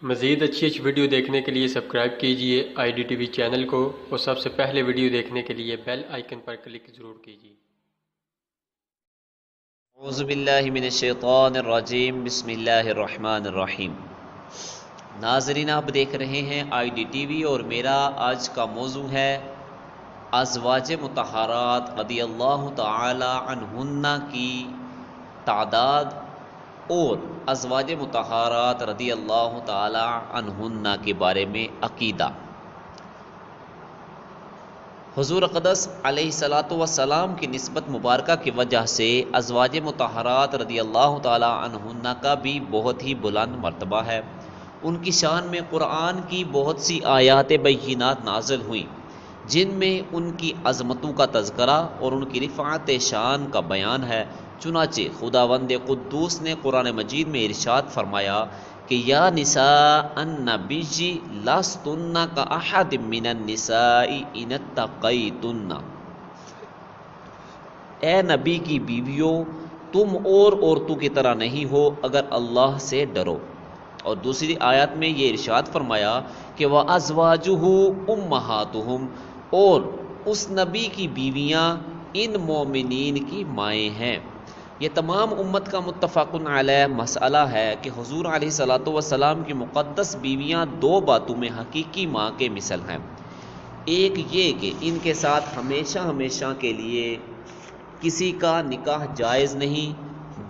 مزید اچھی ویڈیو دیکھنے کے لیے سبسکرائب کیجیے IDTV چینل کو اور سب سے پہلے ویڈیو دیکھنے کے لیے بیل آئیکن پر کلک ضرور کیجیے۔ اعوذ باللہ من الشیطان الرجیم، بسم اللہ الرحمن الرحیم۔ ناظرین، آپ دیکھ رہے ہیں IDTV اور میرا آج کا موضوع ہے ازواج مطہرات رضی اللہ تعالی عنہن کی تعداد اور ازواج مطہرات رضی اللہ تعالی عنہن کے بارے میں عقیدہ۔ حضور اقدس علیہ الصلاۃ والسلام کی نسبت مبارکہ کی وجہ سے ازواج مطہرات رضی اللہ تعالی عنہن کا بھی بہت ہی بلند مرتبہ ہے۔ ان کی شان میں قرآن کی بہت سی آیات بینات نازل ہوئیں جن میں ان کی عظمتوں کا تذکرہ اور ان کی رفعت شان کا بیان ہے۔ چنانچہ خداوند قدوس نے قرآن مجید میں ارشاد فرمایا کہ یا نساء النبی لستن کاحد من النساء ان اتقیتن، اے نبی کی بیویوں تم اور عورتوں کی طرح نہیں ہو اگر اللہ سے ڈرو۔ اور دوسری آیات میں یہ ارشاد فرمایا کہ وَأَزْوَاجُهُ أُمَّهَاتُهُمْ، اور اس نبی کی بیویاں ان مومنین کی مائیں ہیں۔ یہ تمام امت کا متفق علیہ مسئلہ ہے کہ حضور علیہ الصلاۃ والسلام کی مقدس بیویاں دو باتوں میں حقیقی ماں کے مثل ہیں۔ ایک یہ کہ ان کے ساتھ ہمیشہ ہمیشہ کے لیے کسی کا نکاح جائز نہیں،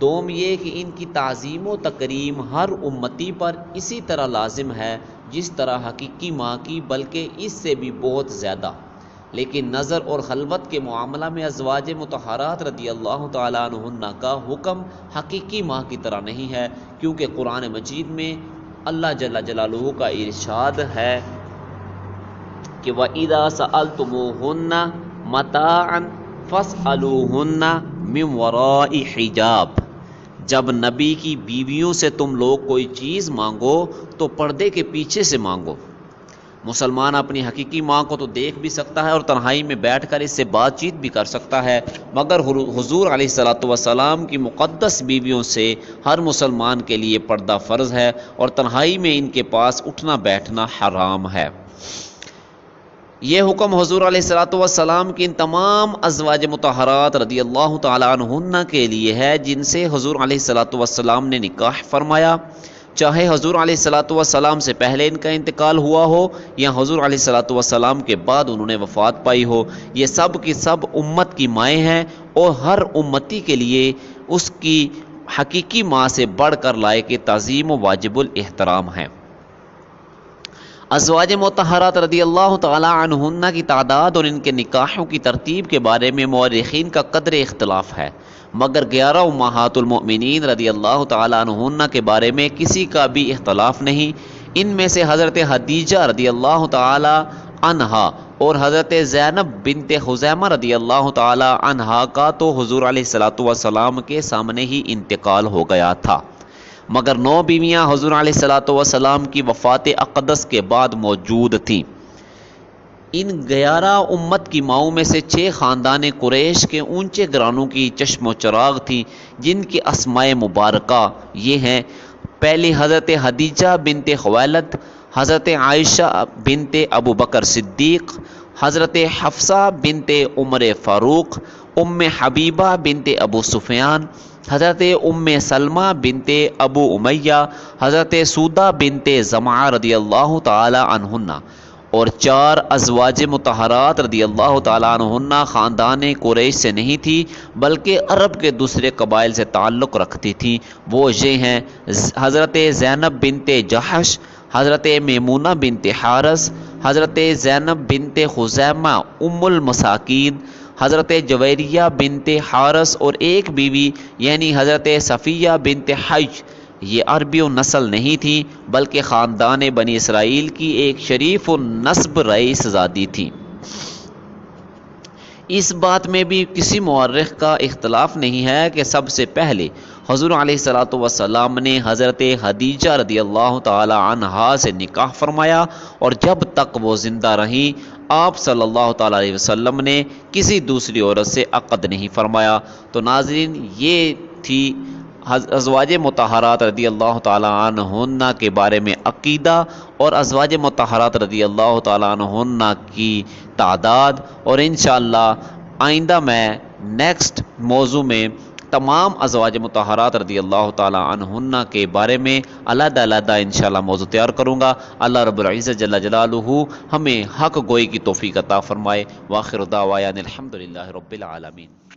دوم یہ کہ ان کی تعظیم و تکریم ہر امتی پر اسی طرح لازم ہے جس طرح حقیقی ماں کی، بلکہ اس سے بھی بہت زیادہ۔ لیکن نظر اور خلوت کے معاملہ میں ازواج مطہرات رضی اللہ تعالیٰ عنہن کا حکم حقیقی ماں کی طرح نہیں ہے، کیونکہ قرآن مجید میں اللہ جل جلالہ کا ارشاد ہے کہ وَإِذَا سَأَلْتُمُوهُنَّ مَتَاعًا فَاسْأَلُوهُنَّ مِنْ وَرَاءِ حِجَابٍ، جب نبی کی بیویوں سے تم لوگ کوئی چیز مانگو تو پردے کے پیچھے سے مانگو۔ مسلمان اپنی حقیقی ماں کو تو دیکھ بھی سکتا ہے اور تنہائی میں بیٹھ کر اس سے بات چیت بھی کر سکتا ہے، مگر حضور علیہ الصلاۃ والسلام کی مقدس بیویوں سے ہر مسلمان کے لیے پردہ فرض ہے اور تنہائی میں ان کے پاس اٹھنا بیٹھنا حرام ہے۔ یہ حکم حضور علیہ الصلاۃ والسلام کی ان تمام ازواج مطہرات رضی اللہ تعالی عنہن کے لیے ہے جن سے حضور علیہ الصلاۃ والسلام نے نکاح فرمایا، چاہے حضور علیہ الصلاۃ والسلام سے پہلے ان کا انتقال ہوا ہو یا حضور علیہ الصلاۃ والسلام کے بعد انہوں نے وفات پائی ہو۔ یہ سب کی سب امت کی مائیں ہیں اور ہر امتی کے لیے اس کی حقیقی ماں سے بڑھ کر لائق تعظیم و واجب الاحترام ہیں۔ ازواج مطہرات رضی اللہ تعالی عنہن کی تعداد اور ان کے نکاحوں کی ترتیب کے بارے میں مورخین کا قدر اختلاف ہے، مگر 11 امہات المؤمنین رضی اللہ تعالی عنہن کے بارے میں کسی کا بھی اختلاف نہیں۔ ان میں سے حضرت خدیجہ رضی اللہ تعالی عنہا اور حضرت زینب بنت خزیمہ رضی اللہ تعالی عنہا کا تو حضور علیہ الصلاۃ والسلام کے سامنے ہی انتقال ہو گیا تھا، مگر 9 بیویاں حضور علیہ الصلاۃ والسلام کی وفات اقدس کے بعد موجود تھیں۔ ان 11 امت کی ماؤں میں سے 6 خاندان قریش کے اونچے گرانوں کی چشم و چراغ تھیں، جن کی اسماء مبارکہ یہ ہیں: پہلی حضرت خدیجہ بنت خویلد، حضرت عائشہ بنت ابو بکر صدیق، حضرت حفصہ بنت عمر فاروق، ام حبیبہ بنت ابو سفیان، حضرت ام سلمہ بنت ابو امیہ، حضرت سودہ بنت زمعہ رضی اللہ تعالی عنہن، اور 4 ازواج مطہرات رضی اللہ تعالی عنہن خاندان قریش سے نہیں تھی بلکہ عرب کے دوسرے قبائل سے تعلق رکھتی تھیں۔ وہ یہ ہیں: حضرت زینب بنت جحش، حضرت میمونہ بنت حارث، حضرت زینب بنت خزیمہ ام المساکین، حضرت جویریہ بنت حارث اور ایک بیوی یعنی حضرت صفیہ بنت حج۔ یہ عربی و نسل نہیں تھی بلکہ خاندان بنی اسرائیل کی ایک شریف و نسب رئیس زادی تھی۔ اس بات میں بھی کسی مورخ کا اختلاف نہیں ہے کہ سب سے پہلے حضور علیہ الصلاۃ والسلام نے حضرت خدیجہ رضی اللہ تعالی عنہا سے نکاح فرمایا، اور جب تک وہ زندہ رہیں آپ صلی اللہ تعالی علیہ وسلم نے کسی دوسری عورت سے عقد نہیں فرمایا۔ تو ناظرین، یہ تھی ازواج مطہرات رضی اللہ تعالیٰ عنہن کے بارے میں عقیدہ اور ازواج مطہرات رضی اللہ تعالیٰ عنہن کی تعداد، اور انشاءاللہ آئندہ میں نیکسٹ موضوع میں تمام ازواج مطہرات رضی اللہ تعالیٰ عنہن کے بارے میں علیحدہ علیحدہ انشاءاللہ موضوع تیار کروں گا۔ اللہ رب العزت جل جلالہ ہمیں حق گوئی کی توفیق عطا فرمائے۔ وآخر دعوانا الحمدللہ رب العالمین۔